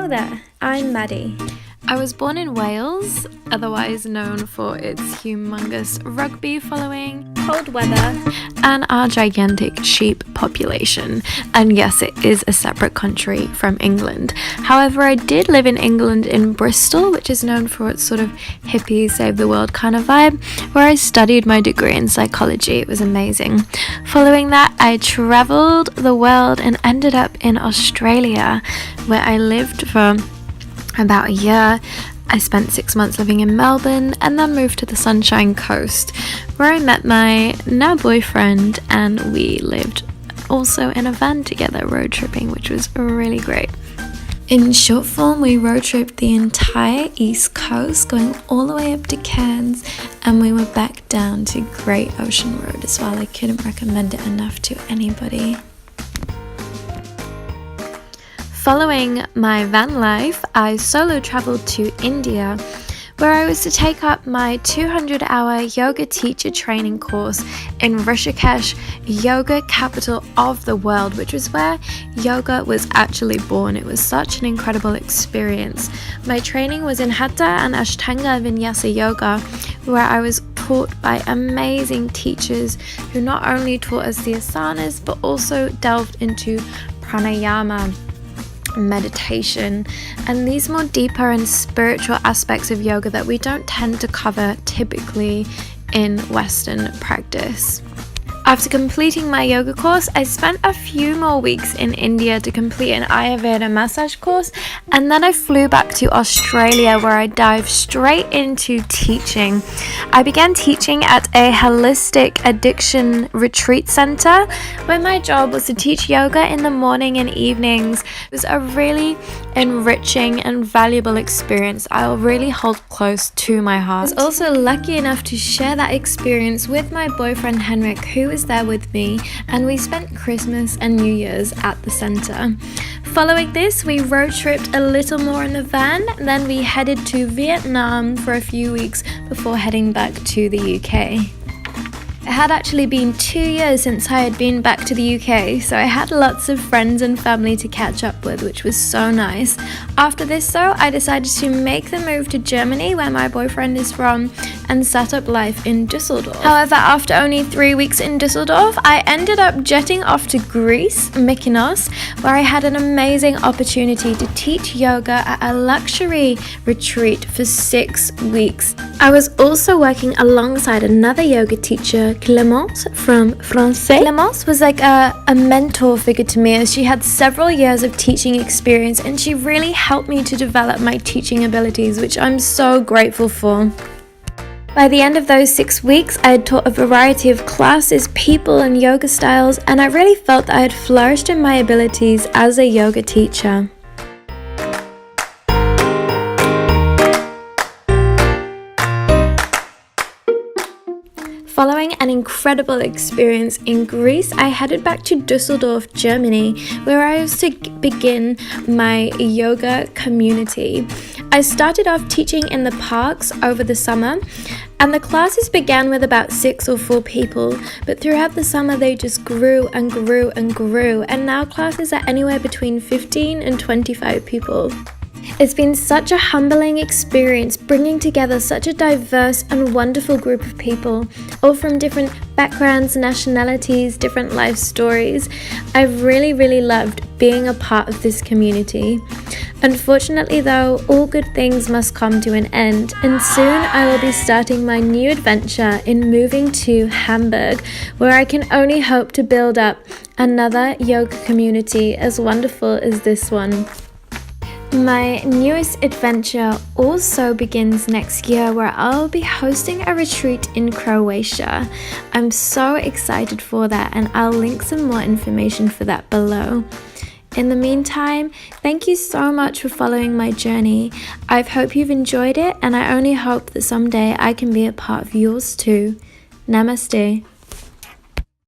Hello there, I'm Maddie. I was born in Wales, otherwise known for its humongous rugby following, Cold weather, and our gigantic sheep population. And yes, it is a separate country from England. However, I did live in England in Bristol, which is known for its sort of hippie, save the world kind of vibe, where I studied my degree in psychology. It was amazing. Following that, I travelled the world and ended up in Australia, where I lived for about a year. I spent 6 months living in Melbourne and then moved to the Sunshine Coast, where I met my now boyfriend, and we lived also in a van together, road tripping, which was really great. In short form, we road tripped the entire East Coast, going all the way up to Cairns, and we were back down to Great Ocean Road as well. I couldn't recommend it enough to anybody. Following my van life, I solo travelled to India, where I was to take up my 200-hour yoga teacher training course in Rishikesh, yoga capital of the world, which was where yoga was actually born. It was such an incredible experience. My training was in Hatha and Ashtanga Vinyasa Yoga, where I was taught by amazing teachers who not only taught us the asanas, but also delved into pranayama, meditation, and these more deeper and spiritual aspects of yoga that we don't tend to cover typically in Western practice. After completing my yoga course, I spent a few more weeks in India to complete an Ayurveda massage course, and then I flew back to Australia, where I dived straight into teaching. I began teaching at a holistic addiction retreat center, where my job was to teach yoga in the morning and evenings. It was a really enriching and valuable experience I'll really hold close to my heart. I was also lucky enough to share that experience with my boyfriend Henrik, who was there with me, and we spent Christmas and New Year's at the centre. Following this, we road tripped a little more in the van, then we headed to Vietnam for a few weeks before heading back to the UK. It had actually been 2 years since I had been back to the UK, so I had lots of friends and family to catch up with, which was so nice. After this though, I decided to make the move to Germany, where my boyfriend is from, and set up life in Dusseldorf. However, after only 3 weeks in Dusseldorf, I ended up jetting off to Greece, Mykonos, where I had an amazing opportunity to teach yoga at a luxury retreat for 6 weeks. I was also working alongside another yoga teacher, Clémence from Français. Clémence was like a mentor figure to me, as she had several years of teaching experience, and she really helped me to develop my teaching abilities, which I'm so grateful for. By the end of those 6 weeks, I had taught a variety of classes, people, and yoga styles, and I really felt that I had flourished in my abilities as a yoga teacher. Following an incredible experience in Greece, I headed back to Dusseldorf, Germany, where I was to begin my yoga community. I started off teaching in the parks over the summer, and the classes began with about 6 or 4 people, but throughout the summer they just grew and grew and grew, and now classes are anywhere between 15 and 25 people. It's been such a humbling experience bringing together such a diverse and wonderful group of people, all from different backgrounds, nationalities, different life stories. I've really loved being a part of this community. Unfortunately though, all good things must come to an end, and soon I will be starting my new adventure in moving to Hamburg, where I can only hope to build up another yoga community as wonderful as this one. My newest adventure also begins next year, where I'll be hosting a retreat in Croatia. I'm so excited for that, and I'll link some more information for that below. In the meantime, thank you so much for following my journey. I hope you've enjoyed it, and I only hope that someday I can be a part of yours too. Namaste.